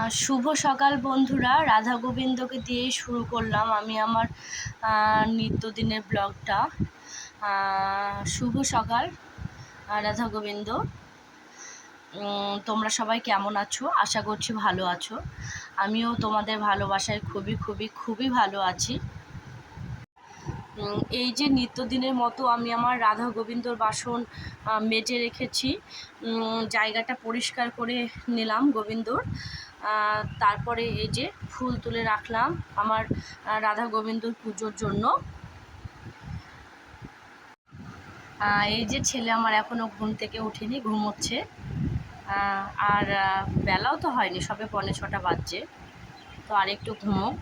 শুভ সকাল বন্ধুরা, রাধা গোবিন্দকে দিয়েই শুরু করলাম আমি আমার নিত্যদিনের ব্লগটা। শুভ সকাল রাধা গোবিন্দ। তোমরা সবাই কেমন আছো? আশা করছি ভালো আছো। আমিও তোমাদের ভালোবাসায় খুবই খুবই খুবই ভালো আছি। এই যে নিত্যদিনের মতো আমি আমার রাধা গোবিন্দর বাসন মেজে রেখেছি, জায়গাটা পরিষ্কার করে নিলাম গোবিন্দর। তারপরে এই যে ফুল তুলে রাখলাম আমার রাধা গোবিন্দর পুজোর জন্য। এই যে ছেলে আমার এখনও ঘুম থেকে ওঠেনি, ঘুমোচ্ছে। আর বেলাও তো হয়নি, সবে 5:45 বাজছে, তো আর একটু ঘুমোক।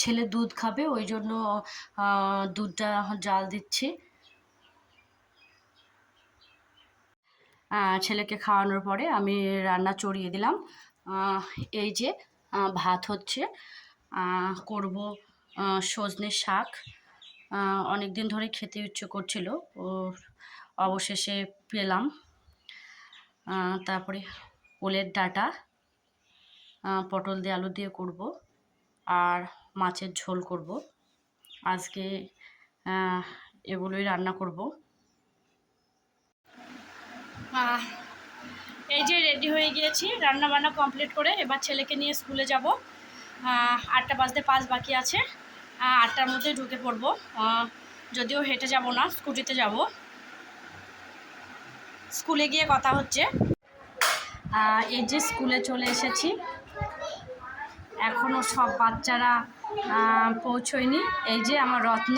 ছেলে দুধ খাবে, ওই জন্য দুধটা জাল দিচ্ছি। ছেলেকে খাওয়ানোর পরে আমি রান্না চড়িয়ে দিলাম। এই যে ভাত হচ্ছে, করব সজনে শাক। অনেক দিন ধরে খেতে ইচ্ছে করছিল, ও অবশেষে পেলাম। তারপরে ওলের ডাঁটা, পটল দিয়ে আলু দিয়ে করব, আর মাছের ঝোল করব। আজকে এগুলোই রান্না করব। এই যে রেডি হয়ে গিয়েছি, রান্না বান্না কমপ্লিট করে এবার ছেলেকে নিয়ে স্কুলে যাব। 8টা বাজতে 5 বাকি আছে, 8টার মধ্যে ঢুকে পড়ব। যদিও হেঁটে যাব না, স্কুটিতে যাব। স্কুলে গিয়ে কথা হচ্ছে। এই যে স্কুলে চলে এসেছি, এখনও সব বাচ্চারা পৌঁছয়নি। এই যে আমার রত্ন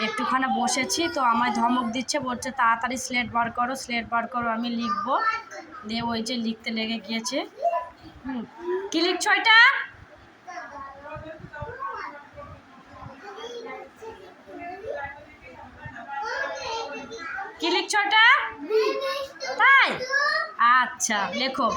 একটুখানি বসেছি, তো আমায় ধমক দিচ্ছে, বলছে তাড়াতাড়ি স্লেট বার করো, স্লেট বার করো, আমি লিখবো। দিয়ে ওই যে লিখতে লেগে গিয়েছে। কি লিখছো এটা? কি লিখছো এটা? তাই, আচ্ছা লেখো।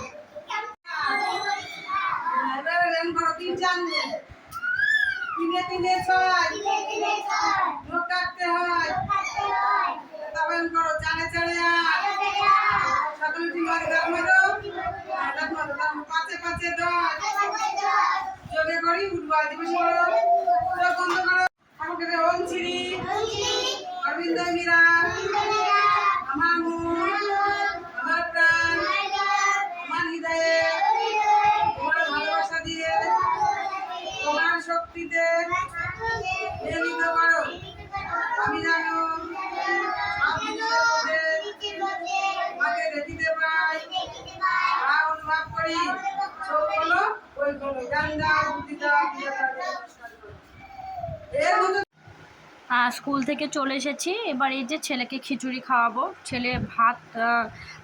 স্কুল থেকে চলে এসেছি, এবার এই যে ছেলেকে খিচুড়ি খাওয়াবো। ছেলে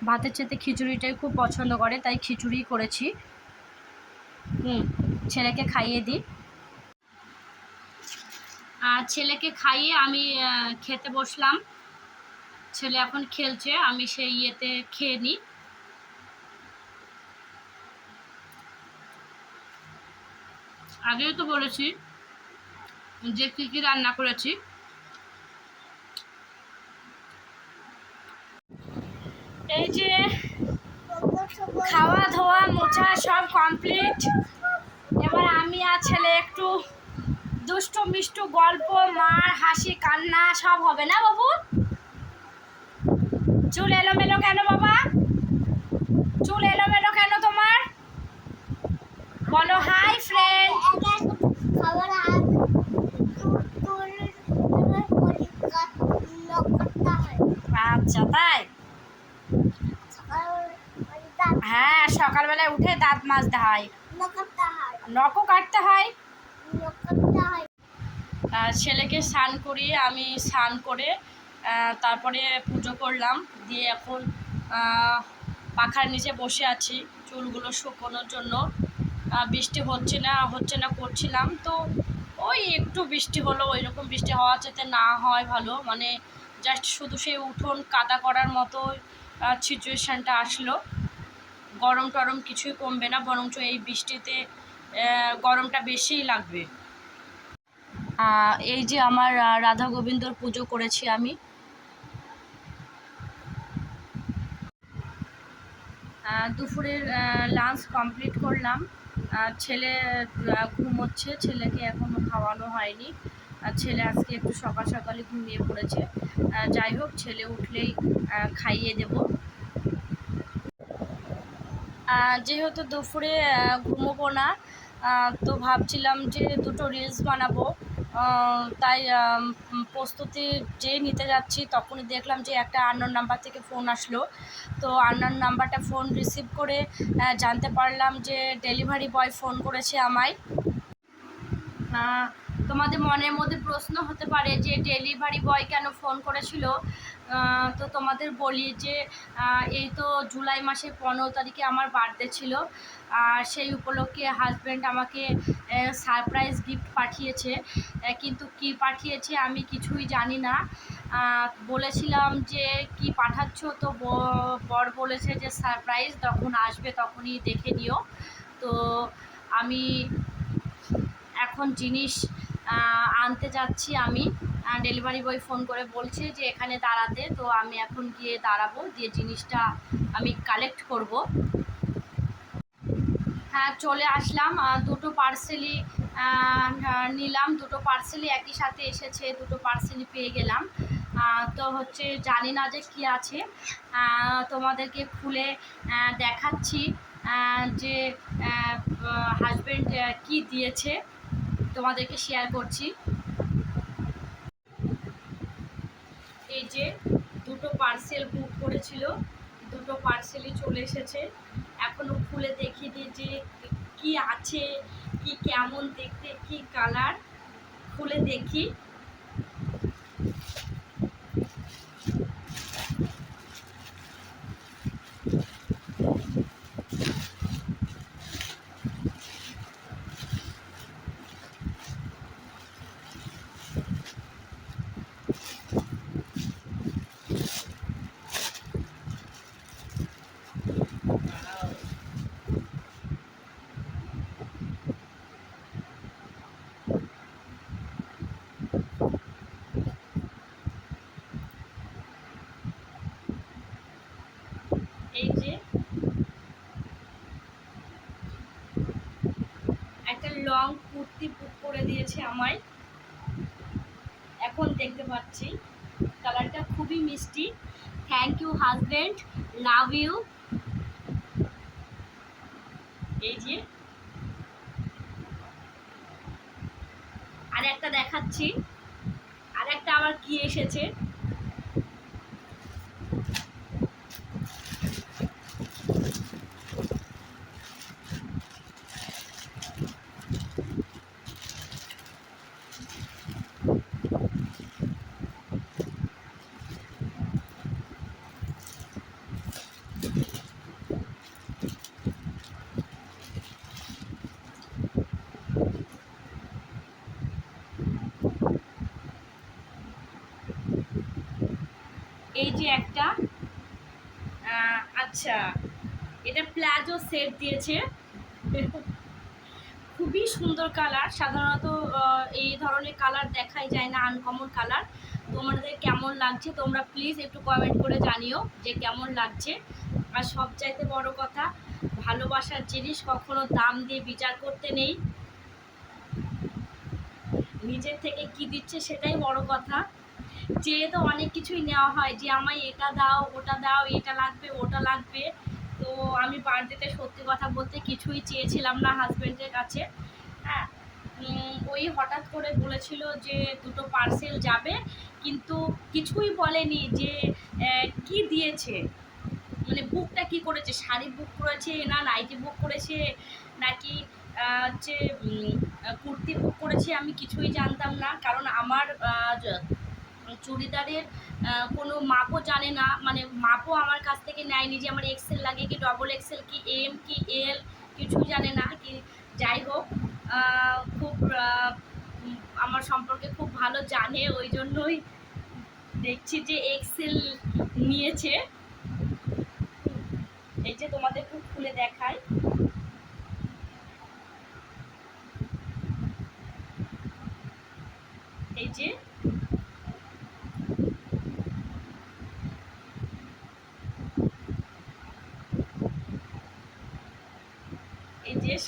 ভাতের সাথে খিচুড়িটাই খুব পছন্দ করে, তাই খিচুড়ি করেছি। ছেলেকে খাইয়ে দিই। ছেলেকে খাইয়ে আমি খেতে বসলাম। ছেলে এখন খেলছে, আমি সেই ইয়েতে খেয়ে নিই। আগেও তো বলেছি যে কী কী রান্না করেছি। এই যে খাওয়া ধোয়া মোছা সব কমপ্লিট। এবার আমি আর ছেলে একটু দুষ্টু মিষ্টু গল্প, মার হাসি কান্না সব হবে, না বাবু? চুল এলোমেলো কেন বাবা? চুল এলোমেলো কেন তোমার? বলো হাই ফ্রেন্ড। আচ্ছা তাই, হ্যাঁ সকালবেলায় উঠে দাঁত মাজতে হয়, নখও কাটতে হয়। ছেলেকে স্নান করিয়ে আমি স্নান করে তারপরে পুজো করলাম। দিয়ে এখন পাখার নিচে বসে আছি চুলগুলো শুকোনোর জন্য। বৃষ্টি হচ্ছে না করছিলাম, তো ওই একটু বৃষ্টি হলো, ওই রকম বৃষ্টি হওয়া যাতে না হয় ভালো, মানে জাস্ট শুধু সেই উঠোন কাদা করার মতো সিচুয়েশানটা আসলো। গরম টরম কিছুই কমবে না, বরঞ্চ এই বৃষ্টিতে গরমটা বেশিই লাগবে। এই যে আমার রাধা গোবিন্দর পুজো করেছি আমি। দুপুরের লাঞ্চ কমপ্লিট করলাম। ছেলে ঘুমোচ্ছে, ছেলেকে এখনও খাওয়ানো হয়নি। ছেলে আজকে একটু সকাল সকালই ঘুমিয়ে পড়েছে। যাই হোক, ছেলে উঠলেই খাইয়ে দেব। যেহেতু দুপুরে ঘুমোবো না, তো ভাবছিলাম যে দুটো রিলস বানাবো। তাই প্রস্তুতি যে নিতে যাচ্ছি তখনই দেখলাম যে একটা আননোন নাম্বার থেকে ফোন আসলো। তো আননোন নাম্বারটা ফোন রিসিভ করে জানতে পারলাম যে ডেলিভারি বয় ফোন করেছে আমায়। তোমাদের মনের মধ্যে প্রশ্ন হতে পারে যে ডেলিভারি বয় কেন ফোন করেছিল। তো তোমাদের বলি যে এই তো জুলাই মাসের 15 তারিখে আমার বার্থডে ছিল। আর সেই উপলক্ষে হাজব্যান্ড আমাকে সারপ্রাইজ গিফট পাঠিয়েছে, কিন্তু কি পাঠিয়েছে আমি কিছুই জানি না। বলেছিলাম যে কি পাঠাচ্ছ, তো বর বলেছে যে সারপ্রাইজ, তখন আসবে তখনই দেখে নিও। তো আমি এখন জিনিস আনতে যাচ্ছি। আমি ডেলিভারি বয় ফোন করে বলছে যে এখানে দাঁড়াতে, তো আমি এখন গিয়ে দাঁড়াবো, দিয়ে জিনিসটা আমি কালেক্ট করব। হ্যাঁ, চলে আসলাম। দুটো পার্সেলই নিলাম, দুটো পার্সেলই একই সাথে এসেছে, দুটো পার্সেলই পেয়ে গেলাম। তো হচ্ছে জানি না যে কি আছে, তোমাদেরকে খুলে দেখাচ্ছি যে হাজব্যান্ড কি দিয়েছে, তোমাদেরকে শেয়ার করছি। এই যে দুটো পার্সেল বুক করেছিল, দুটো পার্সেলই চলে এসেছে। এখনও খুলে দেখিয়ে দিই যে কি আছে, কি কেমন দেখতে, কি কালার, খুলে দেখি। এই যে একটা লং কুর্তি বুক করে দিয়েছে আমায়, এখন দেখতে পাচ্ছি। কালারটা খুবই মিষ্টি। Thank you husband, love you. এই যে আর একটা দেখাচ্ছি, আর একটা আবার কি এসেছে। এই যে একটা, আচ্ছা, এটা প্লাজো সেট দিয়েছে। খুবই সুন্দর কালার। সাধারণত এই ধরনের কালার দেখাই যায় না, আনকমন কালার। তোমাদের কেমন লাগছে তোমরা প্লিজ একটু কমেন্ট করে জানিও যে কেমন লাগছে। আর সবচাইতে বড় কথা, ভালোবাসার জিনিস কখনো দাম দিয়ে বিচার করতে নেই, নিজের থেকে কি দিচ্ছে সেটাই বড় কথা। চেয়ে তো অনেক কিছুই নেওয়া হয় যে আমায় এটা দাও, ওটা দাও, এটা লাগবে, ওটা লাগবে। তো আমি বার্থডেতে সত্যি কথা বলতে কিছুই চেয়েছিলাম না হাজব্যান্ডের কাছে। হ্যাঁ, ওই হঠাৎ করে বলেছিল যে দুটো পার্সেল যাবে, কিন্তু কিছুই বলেনি যে কি দিয়েছে, মানে বুকটা কি করেছে, শাড়ি বুক করেছে না নাইটি বুক করেছে, নাকি হচ্ছে কুর্তি বুক করেছে, আমি কিছুই জানতাম না। কারণ আমার চুড়িদারের কোনো মাপও জানে না, মানে মাপও আমার কাছ থেকে নেয়নি যে আমার এক্সেল লাগে কি ডবল এক্সেল কি এম কি এল, কিছুই জানে না। কি যাই হোক, খুব আমার সম্পর্কে খুব ভালো জানে, ওই জন্যই দেখছি যে এক্সেল নিয়েছে। এই যে তোমাদের খুব খুলে দেখায়। এই যে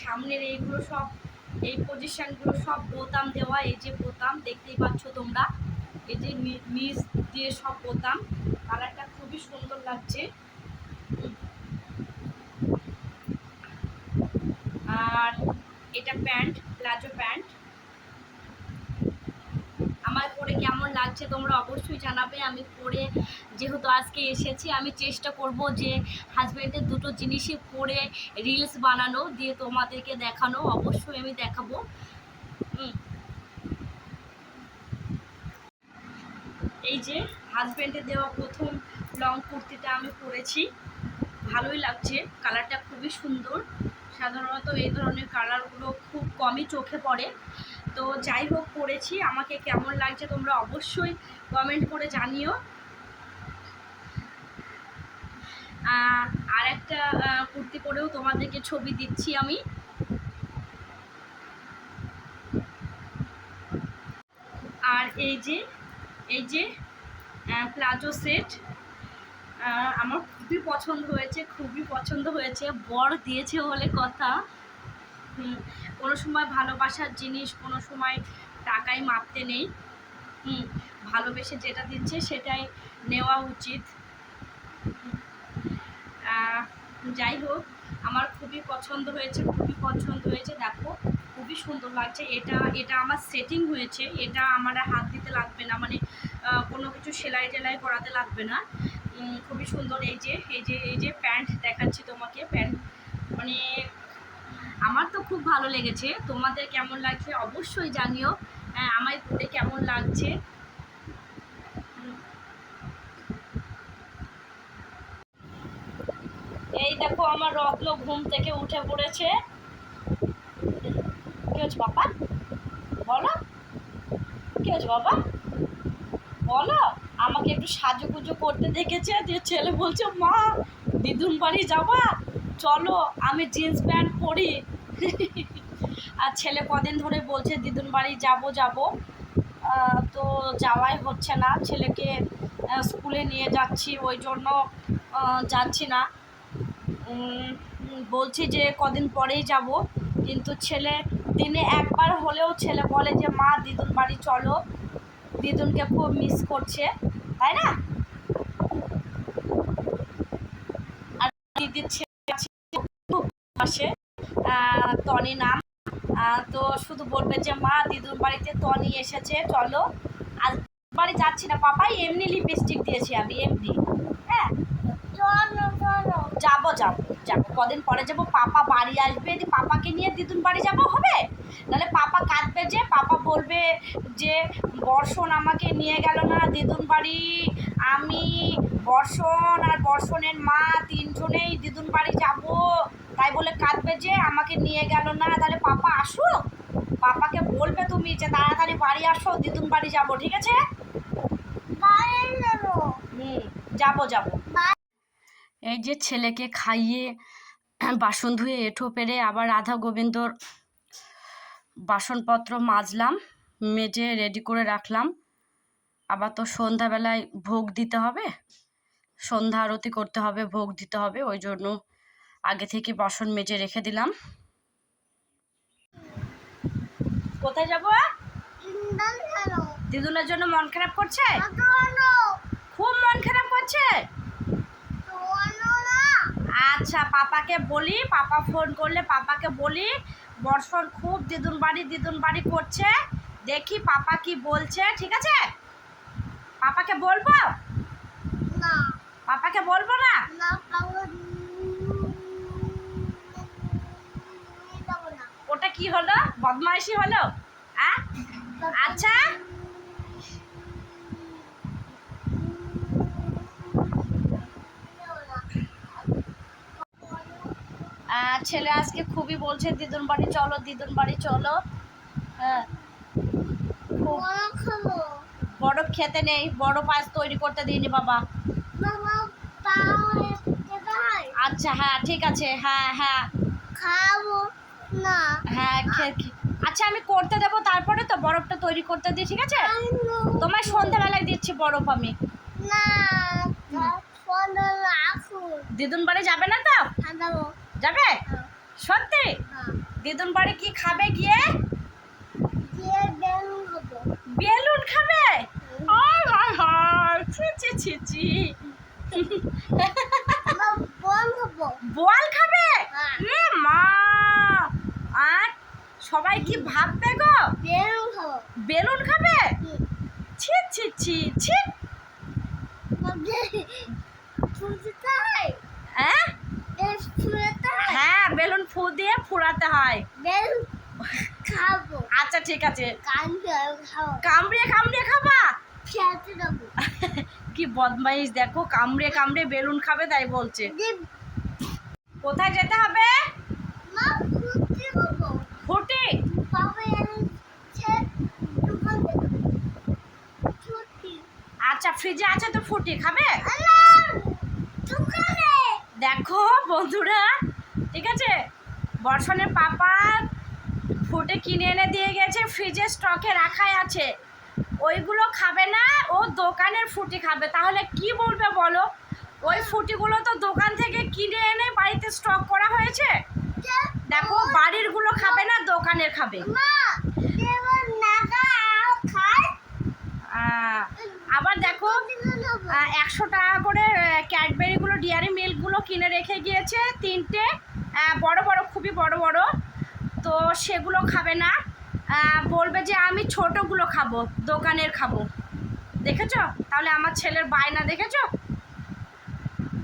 সামনের এইগুলো সব, এই পজিশনগুলো সব বোতাম দেওয়া, এই যে বোতাম দেখতেই পাচ্ছ তোমরা, এই যে নিচ দিয়ে সব বোতাম, কালারটা খুবই সুন্দর লাগছে। আর এটা প্যান্ট, প্লাজো প্যান্ট। আমার পরে কেমন লাগছে তোমরা অবশ্যই জানাবে। আমি পরে যেহেতু আজকে এসেছি, আমি চেষ্টা করব যে হাজব্যান্ডের দুটো জিনিসই পরে রিলস বানানো, দিয়ে তোমাদেরকে দেখানো, অবশ্যই আমি দেখাবো। এই যে হাজব্যান্ডের দেওয়া প্রথম লং কুর্তিটা আমি পরেছি, ভালোই লাগছে, কালারটা খুবই সুন্দর। সাধারণত এই ধরনের কালারগুলো খুব কমই চোখে পড়ে। তো যাই হোক, পরেছি, আমাকে কেমন লাগছে তোমরা অবশ্যই কমেন্ট করে জানিও। আর একটা কুর্তি পরেও তোমাদেরকে ছবি দিচ্ছি আমি। আর এই যে প্লাজো সেট আমার খুবই পছন্দ হয়েছে, খুবই পছন্দ হয়েছে। বর দিয়েছে বলে কথা। কোনো সময় ভালোবাসার জিনিস কোনো সময় টাকায় মাপতে নেই। ভালোবেসে যেটা দিচ্ছে সেটাই নেওয়া উচিত। যাই হোক, আমার খুবই পছন্দ হয়েছে, খুবই পছন্দ হয়েছে। দেখো খুবই সুন্দর লাগছে। এটা আমার সেটিং হয়েছে, এটা আমার হাত দিতে লাগবে না, মানে কোনো কিছু সেলাই টেলাই করাতে লাগবে না। খুবই সুন্দর। এই যে প্যান্ট দেখাচ্ছি তোমাকে, প্যান্ট মানে আমার তো খুব ভালো লেগেছে। তোমাদের কেমন লাগছে অবশ্যই জানিও। আমায় পরে কেমন লাগছে। এই দেখো আমার রত্ন ঘুম থেকে উঠে পড়েছে। কি হচ্ছে বাবা, বলো কি হচ্ছে বাবা, বলো। আমাকে একটু সাজুগুজু করতে দেখেছে, দিয়ে ছেলে বলছে মা দিদুন বাড়ি যাবা, চলো আমি জিন্স প্যান্ট পরি। আর ছেলে কদিন ধরে বলছে দিদুন বাড়ি যাব, তো যাওয়াই হচ্ছে না। ছেলেকে স্কুলে নিয়ে যাচ্ছি, ওই জন্য যাচ্ছি না। বলছি যে কদিন পরেই যাব, কিন্তু ছেলে দিনে একবার হলেও ছেলে বলে যে মা দিদুন বাড়ি চলো, দিদুনকে খুব মিস করছে, তাই না? আর দিদির ছেলে খুব ভালোবাসে, টনি নাম। তো শুধু বলবে যে মা দিদুর বাড়িতে টনি এসেছে চলো। আজ বাড়ি যাচ্ছি না পাপাই, এমনি লিপস্টিক দিয়েছি আমি, এমনি। হ্যাঁ যাবো কদিন পরে যাবো। পাপা বাড়ি আসবে, পাপাকে নিয়ে দিদুন বাড়ি যাবো হবে? নাহলে পাপা কাঁদবে, যে পাপা বলবে যে বর্ষণ আমাকে নিয়ে গেল না দিদুন বাড়ি, আমি বর্ষণ আর বর্ষণের মা তিনজনেই দিদুন বাড়ি যাব, তাই বলে কাঁদবে যে আমাকে নিয়ে গেল না। তাহলে পাপা আসুক, পাপাকে বলবে তুমি যে তাড়াতাড়ি বাড়ি আসো, দিদুন বাড়ি যাবো, ঠিক আছে? যাবো। এই যে ছেলেকে খাইয়ে বাসন ধুয়ে এঁঠো পেরে আবার রাধা গোবিন্দর বাসনপত্র মাজলাম, মেজে রেডি করে রাখলাম। আবার তো সন্ধ্যাবেলায় ভোগ দিতে হবে, সন্ধ্যা আরতি করতে হবে, ভোগ দিতে হবে, ওই জন্য আগে থেকে বাসন মেজে রেখে দিলাম। কোথায় যাবো? দিদুনের জন্য মন খারাপ করছে, খুব মন খারাপ করছে। আচ্ছা পাপাকে বলি, পাপা ফোন করলে পাপাকে বলি বর্ষণ খুব দিদুন বাড়ি করছে, দেখি পাপা কি বলছে, ঠিক আছে? পাপাকে বলবো না, পাপাকে বলবো না, ওটা কি হলো, বদমাইশি হলো? আচ্ছা ছেলে আজকে খুবই বলছে দিদুন বাড়ি চলো। হ্যাঁ বড় খেতে নেই, বড় পায়েস তৈরি করতে দিইনি বাবা। আচ্ছা হ্যাঁ ঠিক আছে, হ্যাঁ খাবো না, হ্যাঁ আচ্ছা আমি করতে দেবো, তারপরে তো বরফটা তৈরি করতে দিই, ঠিক আছে? তোমায় সন্ধ্যাবেলায় দিচ্ছি বরফ আমি। দিদুন বাড়ি যাবে না তো? যাবে সত্যি? দিদুন বাড়ি কি খাবে গিয়ে? বেলুন খাবে? হায় হায় হায়, ছি ছি ছি ছি। বল খাবে? মা, আর সবাই কি ভাববে গো? বেলুন খাবে? ছি ছি ছি ছি। হ্যাঁ, বেলুন ফু দিয়ে ফুরাতে হয়। আচ্ছা ঠিক আছে, কামড়ে কামড়ে খাবা? কি বদমাইশ দেখো, কামড়ে কামড়ে বেলুন খাবে তাই বলছে। কোথায় যেতে হবে? ফুটি? আচ্ছা, ফ্রিজে আছে তো ফুটি, খাবে? দেখো বন্ধুরা, ঠিক আছে, বর্ষণের পাপা ফুটে কিনে এনে দিয়ে গেছে, ফ্রিজে স্টকে রাখাই আছে। ওইগুলো খাবে না, ও দোকানের ফুটি খাবে। তাহলে কি বলবে বলো? ওই ফুটিগুলো তো দোকান থেকে কিনে এনে বাড়িতে স্টক করা হয়েছে। দেখো, বাড়িরগুলো খাবে না, দোকানের খাবে। আবার দেখো, 100 টাকা করে ক্যাডবেরিগুলো, ডেয়ারি মিল্কগুলো কিনে রেখে গিয়েছে 3টে, বড় বড়, খুবই বড় বড়। তো সেগুলো খাবে না, বলবে যে আমি ছোটোগুলো খাবো, দোকানের খাবো। দেখেছো? তাহলে আমার ছেলের বায়না দেখেছো?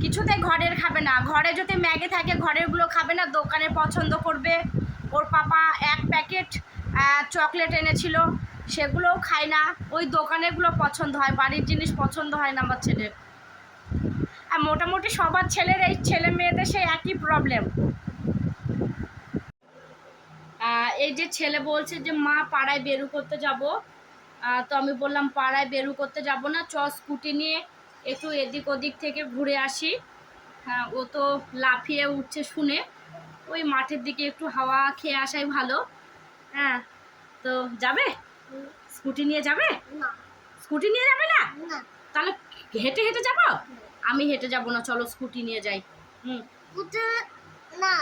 কিছুতে ঘরের খাবে না। ঘরে যদি ম্যাগি থাকে ঘরেরগুলো খাবে না, দোকানের পছন্দ করবে। ওর পাপা 1 প্যাকেট চকলেট এনেছিল, সেগুলোও খায় না। ওই দোকানেরগুলো পছন্দ হয়, বাড়ির জিনিস পছন্দ হয় না আমার ছেলের। আর মোটামুটি সবার ছেলের, এই ছেলে মেয়েদের সেই একই প্রবলেম। এই যে ছেলে বলছে যে মা পাড়ায় বেরু করতে যাব, তো আমি বললাম পাড়ায় বেরু করতে যাব না, স্কুটি নিয়ে একটু এদিক ওদিক থেকে ঘুরে আসি। হ্যাঁ, ও তো লাফিয়ে উঠছে শুনে, ওই মাঠের দিকে একটু হাওয়া খেয়ে আসাই ভালো। হ্যাঁ, তো যাবে? স্কুটি নিয়ে যাবে? স্কুটি নিয়ে যাবে না? তাহলে হেঁটে হেঁটে যাবো? আমি হেঁটে যাব না, চলো স্কুটি নিয়ে যাই। না,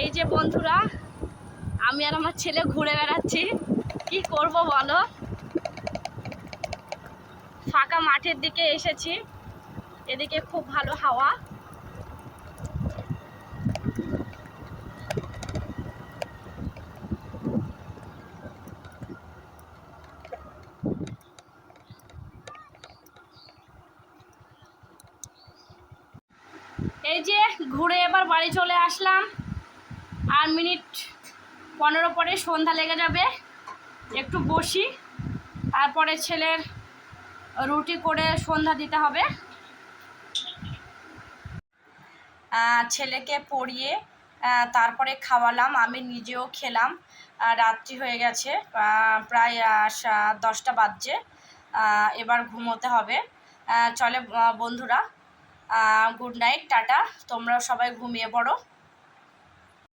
এই যে বন্ধুরা, আমি আর আমার ছেলে ঘুরে বেড়াচ্ছি। কি করব বলো? ফাঁকা মাঠের দিকে এসেছি, এদিকে খুব ভালো হাওয়া। এই যে ঘুরে এবার বাড়ি চলে আসলাম। আর মিনিট 15 পরে সন্ধ্যা লেগে যাবে। একটু বসি, তারপরে ছেলের রুটি করে সন্ধ্যা দিতে হবে। ছেলেকে পড়িয়ে তারপরে খাওয়ালাম, আমি নিজেও খেলাম। রাত্রি হয়ে গেছে, প্রায় 10টা বাজছে। এবার ঘুমোতে হবে। চলে বন্ধুরা, গুড নাইট, টাটা। তোমরা সবাই ঘুমিয়ে পড়ো।